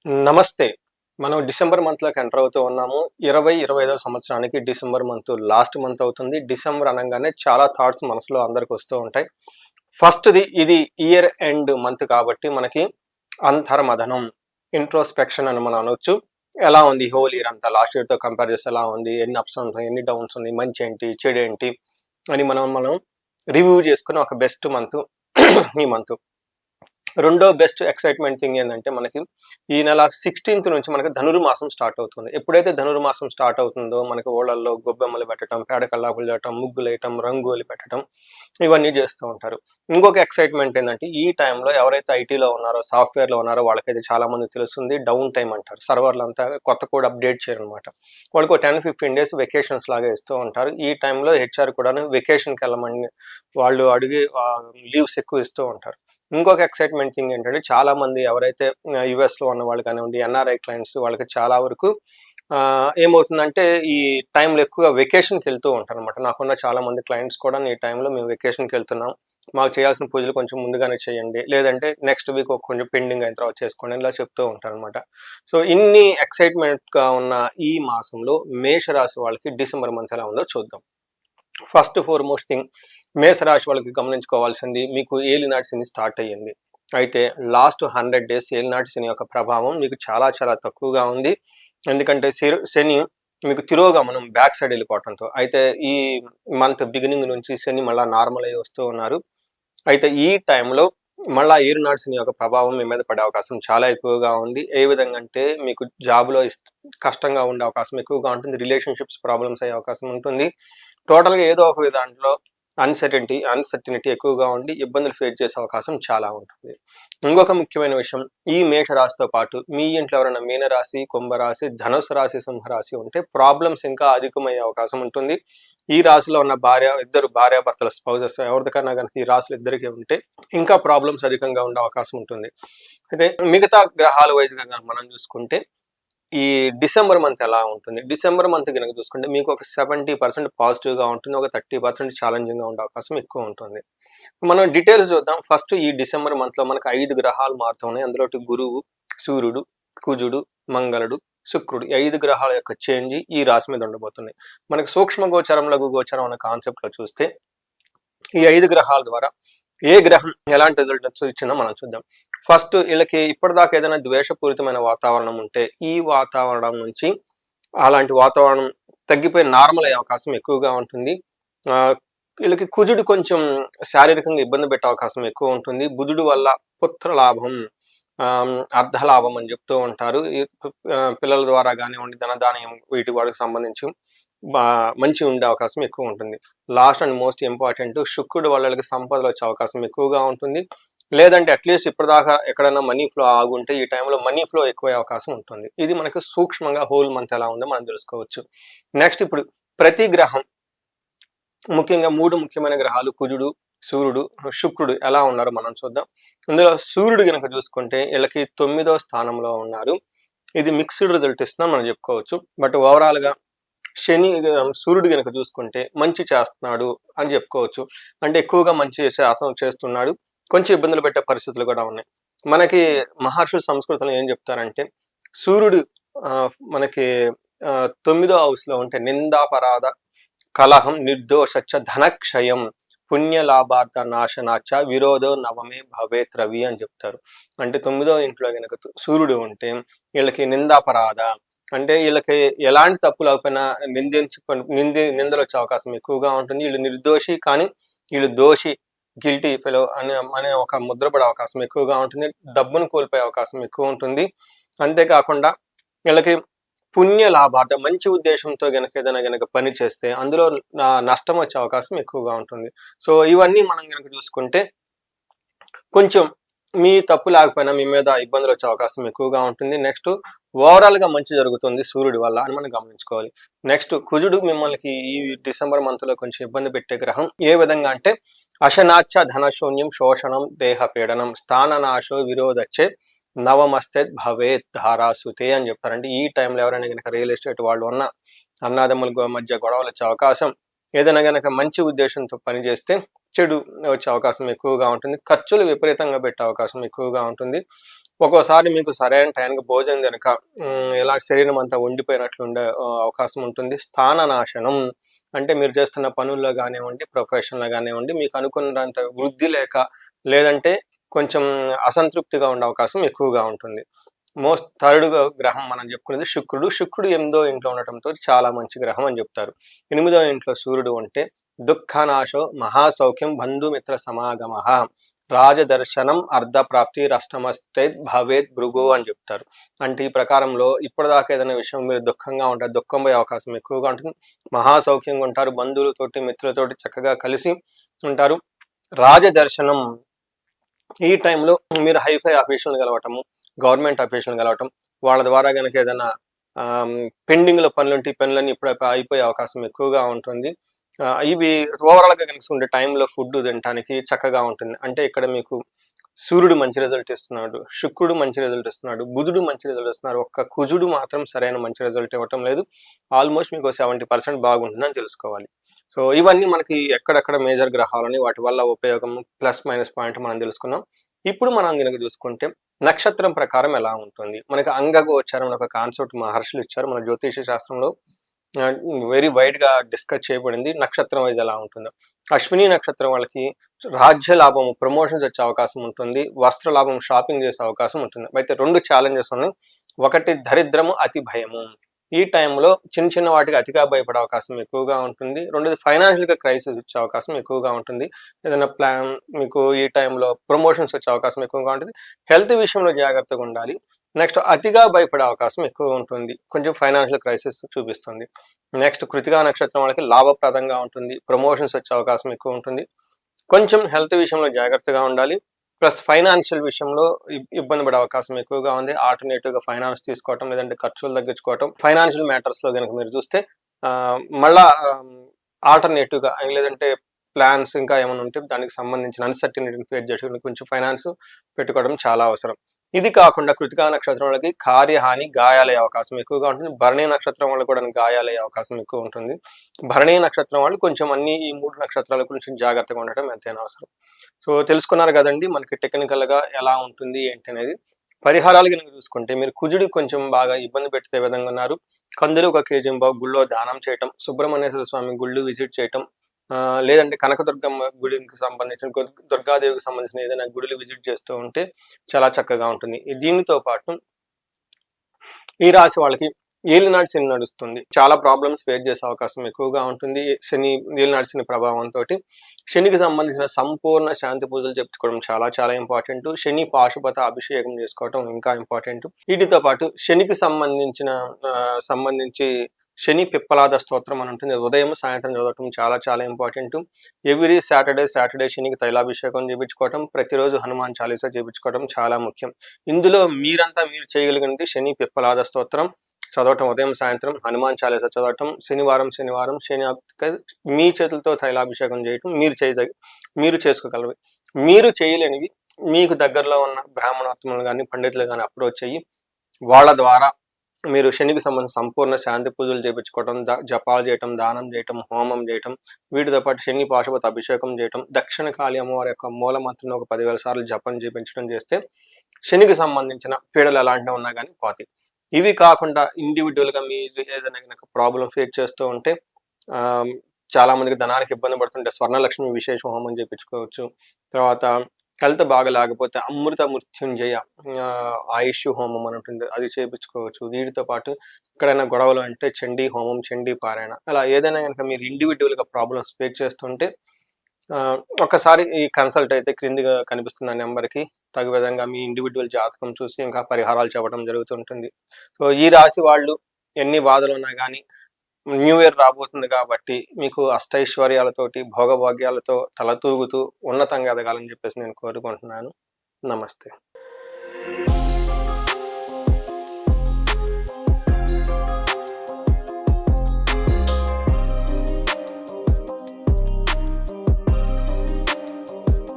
నమస్తే. మనం December మంత్‌లోకి enter అవుతూ ఉన్నాము. 25వ సంవత్సరానికి డిసెంబర్ మంత్ లాస్ట్ మంత్ అవుతుంది. డిసెంబర్ అనంగానే చాలా థాట్స్ మనసులో అందరికొస్తూ ఉంటాయి. ఫస్ట్‌ది ఇది ఇయర్ ఎండ్ మంత్ కాబట్టి మనకి అంతర్మథనం, ఇంట్రోస్పెక్షన్ అని మనం అనొచ్చు. ఎలా ఉంది హోల్ ఇయర్ అంతా లాస్ట్ ఇయర్‌తో కంపేర్ చేస్తే ఎలా ఉంది? ఎన్ని అప్స్ ఉన్నాయి? ఎన్ని డౌన్స్ ఉన్నాయి? మంచేంటి? చెడేంటి? అని మనం రివ్యూ చేసుకునే ఒక బెస్ట్ మంత్ ఈ మంత్. రెండో బెస్ట్ ఎక్సైట్మెంట్ థింగ్ ఏంటంటే మనకి ఈ నెల 16th నుంచి మనకి ధనుర్మాసం స్టార్ట్ అవుతుంది. ఎప్పుడైతే ధనుర్మాసం స్టార్ట్ అవుతుందో మనకి ఓళ్ళల్లో గొబ్బెమ్మలు పెట్టడం, పేడ కల్లాపులు చేయటం, ముగ్గులేయటం, రంగోలి పెట్టడం ఇవన్నీ చేస్తూ ఉంటారు. ఇంకొక ఎక్సైట్మెంట్ ఏంటంటే ఈ టైంలో ఎవరైతే ఐటీలో ఉన్నారో, సాఫ్ట్‌వేర్‌లో ఉన్నారో వాళ్ళకైతే చాలా మందికి తెలుస్తుంది. డౌన్ టైమ్ అంటారు. సర్వర్‌లంతా కొత్త కోడ్ అప్డేట్ చేయరనమాట. వాళ్ళకి ఒక 10, 15 డేస్ వెకేషన్స్ లాగా ఇస్తూ ఉంటారు. ఈ టైంలో హెచ్ఆర్ కూడాను వెకేషన్‌కెళ్ళమని వాళ్ళు అడిగి లీవ్స్ ఎక్కువ ఇస్తూ ఉంటారు. ఇంకొక ఎక్సైట్మెంట్ థింగ్ ఏంటంటే చాలా మంది ఎవరైతే యూఎస్‌లో ఉన్నవాళ్ళు కానివ్వండి, ఎన్ఆర్ఐ క్లయింట్స్ వాళ్ళకి చాలా వరకు ఏమవుతుందంటే ఈ టైంలో ఎక్కువగా వెకేషన్‌కెళ్తూ ఉంటారనమాట. నాకున్న చాలా మంది క్లయింట్స్ కూడా ఈ టైంలో మేము వెకేషన్‌కెళ్తున్నాం. మాకు చేయాల్సిన పూజలు కొంచెం ముందుగానే చేయండి. లేదంటే నెక్స్ట్ వీక్ కొంచెం పెండింగ్ అయిన తర్వాత చేసుకోండి ఇలా చెప్తూ ఉంటారనమాట. సో, ఇన్ని ఎక్సైట్మెంట్‌గా ఉన్న ఈ మాసంలో మేషరాశి వాళ్ళకి డిసెంబర్ మంత్ ఎలా ఉందో చూద్దాం. ఫస్ట్ ఫార్‌మోస్ట్ థింగ్ మేషరాశి వాళ్ళకి గమనించుకోవాల్సింది మీకు ఏలినాటి శని స్టార్ట్ అయ్యింది. అయితే లాస్ట్ 100 డేస్ ఏలినాటి శని యొక్క ప్రభావం మీకు చాలా చాలా తక్కువగా ఉంది. ఎందుకంటే శని మీకు తిరోగమనం బ్యాక్ సైడ్ వెళ్ళిపోవటంతో. అయితే ఈ మంత్ బిగినింగ్ నుంచి శని మళ్ళా నార్మల్ అయ్యి వస్తూ ఉన్నారు. అయితే ఈ టైంలో మళ్ళా ఏలినాటి శని యొక్క ప్రభావం మీ మీద పడే అవకాశం చాలా ఎక్కువగా ఉంది. ఏ విధంగా అంటే మీకు జాబ్‌లో కష్టంగా ఉండే అవకాశం ఎక్కువగా ఉంటుంది. రిలేషన్‌షిప్స్ ప్రాబ్లమ్స్ అయ్యే అవకాశం ఉంటుంది. టోటల్‌గా ఏదో ఒక దాంట్లో అన్‌సర్టెనిటీ ఎక్కువగా ఉండి ఇబ్బందులు ఫేస్ చేసే అవకాశం చాలా ఉంటుంది. ఇంకొక ముఖ్యమైన విషయం ఈ మేషరాశితో పాటు మీ ఇంట్లో ఎవరైనా మీనరాశి, కుంభరాశి, ధనుసు రాశి, సింహరాశి ఉంటే ప్రాబ్లమ్స్ ఇంకా అధికమయ్యే అవకాశం ఉంటుంది. ఈ రాశిలో ఉన్న ఇద్దరు భార్యాభర్తల స్పౌసెస్ ఎవరికైనా గనుక ఈ రాశులు ఇద్దరికీ ఉంటే ఇంకా ప్రాబ్లమ్స్ అధికంగా ఉండే అవకాశం ఉంటుంది. అయితే మిగతా గ్రహాల వైస్‌గా గనుక మనం చూసుకుంటే ఈ డిసెంబర్ మంత్ ఎలా ఉంటుంది? డిసెంబర్ మంత్ గనుక చూసుకుంటే మీకు ఒక 70% పాజిటివ్‌గా ఉంటుంది. ఒక 30% ఛాలెంజింగ్‌గా ఉండే అవకాశం ఎక్కువ ఉంటుంది. మనం డీటెయిల్స్ చూద్దాం. ఫస్ట్ ఈ డిసెంబర్ మంత్‌లో మనకు 5 గ్రహాలు మారుతున్నాయి. అందులోటి గురువు, సూర్యుడు, కుజుడు, మంగళుడు, శుక్రుడు. ఈ 5 గ్రహాల యొక్క చేంజ్ ఈ రాశి మీద ఉండబోతున్నాయి. మనకు సూక్ష్మ గోచారం, లఘు గోచారం అనే కాన్సెప్ట్‌లో చూస్తే ఈ 5 గ్రహాల ద్వారా ఏ గ్రహం ఎలాంటి రిజల్ట్స్ ఇచ్చిందో మనం చూద్దాం. ఫస్ట్ వీళ్ళకి ఇప్పటిదాకా ఏదైనా ద్వేషపూరితమైన వాతావరణం ఉంటే ఈ వాతావరణం నుంచి అలాంటి వాతావరణం తగ్గిపోయి నార్మల్ అయ్యే అవకాశం ఎక్కువగా ఉంటుంది. వీళ్ళకి కుజుడు కొంచెం శారీరకంగా ఇబ్బంది పెట్టే అవకాశం ఎక్కువ ఉంటుంది. బుధుడు వల్ల పుత్ర లాభం, అర్ధలాభం అని చెప్తూ ఉంటారు. ఈ పిల్లల ద్వారా కానివ్వండి, ధనధాన్యం వీటి వాటికి సంబంధించి మంచి ఉండే అవకాశం ఎక్కువ ఉంటుంది. లాస్ట్ అండ్ మోస్ట్ ఇంపార్టెంట్ శుక్రుడు వాళ్ళకి సంపదలు వచ్చే అవకాశం ఎక్కువగా ఉంటుంది. లేదంటే అట్లీస్ట్ ఇప్పటిదాకా ఎక్కడైనా మనీ ఫ్లో ఆగుంటే ఈ టైంలో మనీ ఫ్లో ఎక్కువయ్యే అవకాశం ఉంటుంది. ఇది మనకు సూక్ష్మంగా హోల్ మంత్ ఎలా ఉందో మనం తెలుసుకోవచ్చు. నెక్స్ట్ ఇప్పుడు ప్రతి గ్రహం ముఖ్యంగా 3 ముఖ్యమైన గ్రహాలు కుజుడు, సూర్యుడు, శుక్రుడు ఎలా ఉన్నారో మనం చూద్దాం. ఇందులో సూర్యుడు గనక చూసుకుంటే వీళ్ళకి 9వ స్థానంలో ఉన్నారు. ఇది మిక్స్డ్ రిజల్ట్ ఇస్తుందని మనం చెప్పుకోవచ్చు. బట్ ఓవరాల్‌గా సూర్యుడు గనక చూసుకుంటే మంచి చేస్తున్నాడు అని చెప్పుకోవచ్చు. అంటే ఎక్కువగా మంచి శాతం చేస్తున్నాడు. కొంచెం ఇబ్బందులు పెట్టే పరిస్థితులు కూడా ఉన్నాయి. మనకి మహర్షులు సంస్కృతంలో ఏం చెప్తారంటే సూర్యుడు మనకి 9వ హౌస్‌లో ఉంటే నిందాపరాధ, కలహం, నిర్దోషచ్చ, ధనక్షయం, పుణ్యలాభార్థ నాశనాచ, విరోధో నవమే భవేత్ రవి అని చెప్తారు. అంటే 9వ ఇంట్లో గనక సూర్యుడు ఉంటే వీళ్ళకి నిందాపరాధ అంటే వీళ్ళకి ఎలాంటి తప్పు లేకపోయినా నిందలు వచ్చే అవకాశం ఎక్కువగా ఉంటుంది. వీళ్ళు నిర్దోషి కానీ వీళ్ళు దోషి, గిల్టీ ఫెలో అనే ఒక ముద్ర పడే అవకాశం ఎక్కువగా ఉంటుంది. డబ్బును కోల్పోయే అవకాశం ఎక్కువ ఉంటుంది. అంతేకాకుండా వీళ్ళకి పుణ్య లాభార్థం మంచి ఉద్దేశంతో ఏదైనా గనక పని చేస్తే అందులో నష్టం వచ్చే అవకాశం ఎక్కువగా ఉంటుంది. సో ఇవన్నీ మనం గనక చూసుకుంటే కొంచెం మీ తప్పు లేకపోయినా మీ మీద ఇబ్బందులు వచ్చే అవకాశం ఎక్కువగా ఉంటుంది. నెక్స్ట్ ఓవరాల్‌గా మంచి జరుగుతుంది సూర్యుడి వల్ల అని మనం గమనించుకోవాలి. నెక్స్ట్ కుజుడు మిమ్మల్ని ఈ డిసెంబర్ మంత్‌లో కొంచెం ఇబ్బంది పెట్టే గ్రహం. ఏ విధంగా అంటే అశనాచ్చ ధనశూన్యం, శోషణం, దేహపీడనం, స్థాననాశో విరోధచ్చే, నవమస్తేత్ భవేత్ ధారాసుతే అని చెప్తారు. అంటే ఈ టైంలో ఎవరైనా గనక రియల్ ఎస్టేట్ వాళ్ళు ఉన్న అన్నదమ్ముల మధ్య గొడవలు వచ్చే అవకాశం, ఏదైనా గనక మంచి ఉద్దేశంతో పనిచేస్తే చెడు వచ్చే అవకాశం ఎక్కువగా ఉంటుంది. ఖర్చులు విపరీతంగా పెట్టే అవకాశం ఎక్కువగా ఉంటుంది. ఒక్కోసారి మీకు సరైన టైంకి భోజనం గనక ఇలా శరీరం అంతా వండిపోయినట్లు ఉండే అవకాశం ఉంటుంది. స్థాన నాశనం అంటే మీరు చేస్తున్న పనుల్లో గానివ్వండి, ప్రొఫెషన్‌లో గానివ్వండి, మీకు అనుకున్నంత వృద్ధి లేక, లేదంటే కొంచెం అసంతృప్తిగా ఉండే అవకాశం ఎక్కువగా ఉంటుంది. థర్డ్ గ్రహం మనం చెప్పుకునేది శుక్రుడు. శుక్రుడు 8దో ఇంట్లో ఉండటంతో చాలా మంచి గ్రహం అని చెప్తారు. 8దో ఇంట్లో సూర్యుడు ఉంటే దుఃఖనాశో మహాసౌఖ్యం బంధుమిత్ర సమాగమః రాజదర్శనం అర్ధప్రాప్తి రష్టమస్తైత్ భవేత్ భృగు అని చెప్తారు. అంటే ఈ ప్రకారంలో ఇప్పటిదాకా ఏదైనా విషయం మీరు దుఃఖంగా ఉంటారు, దుఃఖం పోయే అవకాశం ఎక్కువగా ఉంటుంది. మహాసౌఖ్యంగా ఉంటారు, బంధువులతోటి మిత్రులతోటి చక్కగా కలిసి ఉంటారు. రాజదర్శనం ఈ టైంలో మీరు హైఫై ఆఫీషియల్ని కలవటము, గవర్నమెంట్ ఆఫీషియల్ని కలవటం, వాళ్ళ ద్వారా కనుక ఏదైనా పెండింగ్లో పనులుంటే ఈ పనులన్నీ ఇప్పుడు అయిపోయే అవకాశం ఎక్కువగా ఉంటుంది. ఇవి ఓవరాల్గా కనుక ఉండే టైంలో ఫుడ్ తినడానికి చక్కగా ఉంటుంది. అంటే ఇక్కడ మీకు సూర్యుడు మంచి రిజల్ట్ ఇస్తున్నాడు, శుక్రుడు మంచి రిజల్ట్ ఇస్తున్నాడు, బుధుడు మంచి రిజల్ట్ ఇస్తున్నారు. ఒక్క కుజుడు మాత్రం సరైన మంచి రిజల్ట్ ఇవ్వటం లేదు. ఆల్మోస్ట్ మీకు 70% బాగుంటుందని తెలుసుకోవాలి. సో ఇవన్నీ మనకి ఎక్కడెక్కడ మేజర్ గ్రహాలని, వాటి వల్ల ఉపయోగం, ప్లస్ మైనస్ పాయింట్ మనం తెలుసుకున్నాం. ఇప్పుడు మనం కనుక చూసుకుంటే నక్షత్రం ప్రకారం ఎలా ఉంటుంది. మనకి అంగగోచరం ఒక కాన్సెప్ట్ మహర్షులు ఇచ్చారు. మన జ్యోతిష శాస్త్రంలో వెరీ వైడ్గా డిస్కస్ చేయబడింది. నక్షత్రం వైజ్ ఎలా ఉంటుందో. అశ్విని నక్షత్రం వాళ్ళకి రాజ్య లాభము, ప్రమోషన్స్ వచ్చే అవకాశం ఉంటుంది. వస్త్ర లాభం, షాపింగ్ చేసే అవకాశం ఉంటుంది. అయితే 2 ఛాలెంజెస్ ఉన్నాయి. ఒకటి దరిద్రము, అతి భయము. ఈ టైంలో చిన్న చిన్న వాటికి అతిగా భయపడే అవకాశం ఎక్కువగా ఉంటుంది. రెండోది ఫైనాన్షియల్గా క్రైసిస్ వచ్చే అవకాశం ఎక్కువగా ఉంటుంది. ఏదైనా ప్లాన్ మీకు ఈ టైంలో ప్రమోషన్స్ వచ్చే అవకాశం ఎక్కువగా ఉంటుంది. హెల్త్ విషయంలో జాగ్రత్తగా ఉండాలి. నెక్స్ట్ అతిగా భయపడే అవకాశం ఎక్కువ ఉంటుంది. కొంచెం ఫైనాన్షియల్ క్రైసిస్ చూపిస్తుంది. నెక్స్ట్ కృతికా నక్షత్రం వాళ్ళకి లాభప్రదంగా ఉంటుంది. ప్రమోషన్స్ వచ్చే అవకాశం ఎక్కువ ఉంటుంది. కొంచెం హెల్త్ విషయంలో జాగ్రత్తగా ఉండాలి. ప్లస్ ఫైనాన్షియల్ విషయంలో ఇబ్బంది పడే అవకాశం ఎక్కువగా ఉంది. ఆల్టర్నేటివ్గా ఫైనాన్స్ తీసుకోవటం, లేదంటే ఖర్చులు తగ్గించుకోవటం. ఫైనాన్షియల్ మ్యాటర్స్లో కనుక మీరు చూస్తే మళ్ళా ఆల్టర్నేటివ్గా లేదంటే ప్లాన్స్ ఇంకా ఏమైనా ఉంటే దానికి సంబంధించిన అన్సర్టినిటీని ఫేస్ చేయడానికి కొంచెం ఫైనాన్స్ పెట్టుకోవడం చాలా అవసరం. ఇది కాకుండా కృతికా నక్షత్రం వాళ్ళకి కార్యహాని, గాయాలయ్యే అవకాశం ఎక్కువగా ఉంటుంది. భరణి నక్షత్రం వాళ్ళు కూడా గాయాలయ్యే అవకాశం ఎక్కువ ఉంటుంది. భరణి నక్షత్రం వాళ్ళు కొంచెం ఈ 3 నక్షత్రాల కొంచెం జాగ్రత్తగా ఉండటం ఎంతైనా అవసరం. సో తెలుసుకున్నారు కదండి మనకి టెక్నికల్గా ఎలా ఉంటుంది ఏంటి అనేది. పరిహారాలు కనుక చూసుకుంటే మీరు కుజుడికి కొంచెం బాగా ఇబ్బంది పెట్టే విధంగా ఉన్నారు. కందులు 1 కేజీ గుళ్ళో దానం చేయటం, సుబ్రహ్మణ్యేశ్వర స్వామి గుళ్ళు విజిట్ చేయటం, లేదంటే కనకదుర్గమ్మ గుడికి సంబంధించిన, దుర్గాదేవికి సంబంధించిన ఏదైనా గుడిని విజిట్ చేస్తూ ఉంటే చాలా చక్కగా ఉంటుంది. దీనితో పాటు ఈ రాశి వాళ్ళకి ఏలినాటి శని నడుస్తుంది. చాలా ప్రాబ్లమ్స్ ఫేస్ చేసే అవకాశం ఎక్కువగా ఉంటుంది. ఏలినాటి శని ప్రభావంతో శనికి సంబంధించిన సంపూర్ణ శాంతి పూజలు చెప్పుకోవడం చాలా చాలా ఇంపార్టెంట్. శని పాశుపత అభిషేకం చేసుకోవడం ఇంకా ఇంపార్టెంట్. వీటితో పాటు శనికి సంబంధించి శని పిప్పలాద స్తోత్రం అని ఉంటుంది. ఉదయం సాయంత్రం చదవటం చాలా చాలా ఇంపార్టెంట్. ఎవ్రీ సాటర్డే శనికి తైలాభిషేకం చేయించుకోవటం, ప్రతిరోజు హనుమాన్ చాలీసా చేయించుకోవడం చాలా ముఖ్యం. ఇందులో మీరు చేయగలిగినది శని పిప్పలాద స్తోత్రం చదవటం, ఉదయం సాయంత్రం హనుమాన్ చాలీసా చదవటం, శనివారం శని మీ చేతులతో తైలాభిషేకం చేయటం మీరు చేసుకోగలరు. మీరు చేయలేనివి మీకు దగ్గరలో ఉన్న బ్రాహ్మణోత్తములు కానీ పండితులు కానీ అప్రోచ్ అయ్యి వాళ్ళ ద్వారా మీరు శనికి సంబంధించిన సంపూర్ణ శాంతి పూజలు చేయించుకోవటం, జపాలు చేయటం, దానం చేయటం, హోమం చేయటం, వీటితో పాటు శని పాశుపత అభిషేకం చేయటం, దక్షిణ కాళీ అమ్మవారి యొక్క మూలమంత్రం ఒక 10,000 సార్లు జపం చేయించడం చేస్తే శనికి సంబంధించిన పీడలు ఎలాంటివి ఉన్నా కానీ పోతాయి. ఇవి కాకుండా ఇండివిజువల్గా మీరు ఏదైనా ప్రాబ్లం ఫేస్ చేస్తూ ఉంటే చాలా మందికి ధనానికి ఇబ్బంది పడుతుంటే స్వర్ణలక్ష్మి విశేష హోమం చేయించుకోవచ్చు. తర్వాత హెల్త్ బాగా లేకపోతే అమృత మృత్యుంజయ ఆయుష్ హోమం అని ఉంటుంది, అది చేయించుకోవచ్చు. వీటితో పాటు ఎక్కడైనా గొడవలు అంటే చండీ హోమం, చండీ పారాయణ, అలా ఏదైనా కనుక మీరు ఇండివిజువల్గా ప్రాబ్లమ్స్ ఫేస్ చేస్తుంటే ఒకసారి ఈ కన్సల్ట్ అయితే క్రిందిగా కనిపిస్తున్న నెంబర్కి తగు విధంగా మీ ఇండివిజువల్ జాతకం చూసి ఇంకా పరిహారాలు చెప్పడం జరుగుతుంటుంది. సో ఈ రాశి వాళ్ళు ఎన్ని బాధలు ఉన్నా కానీ న్యూ ఇయర్ రాబోతుంది కాబట్టి మీకు అష్టైశ్వర్యాలతోటి, భోగభాగ్యాలతో తలతూగుతూ ఉన్నతంగా ఎదగాలని చెప్పేసి నేను కోరుకుంటున్నాను. నమస్తే.